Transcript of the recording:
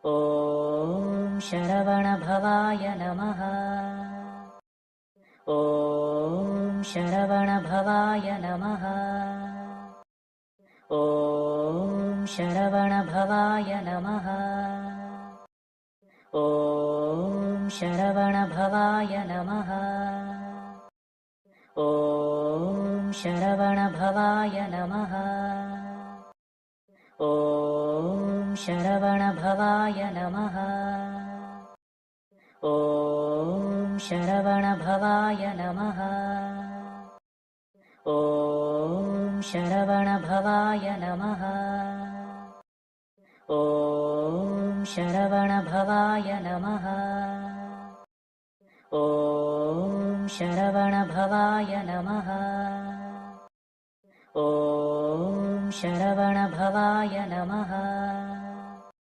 ॐ शरवणभवाय नमः। ॐ शरवणभवाय नमः। ॐ शरवणभवाय नमः। ॐ शरवणभवाय नमः। ॐ शरवणभवाय नमः। ॐ शरवणभवाय नमः। ॐ शरवणभवाय नमः। ॐ शरवणभवाय नमः। ॐ शरवणभवाय नमः। ॐ शरवणभवाय नमः। ॐ शरवणभवाय नमः।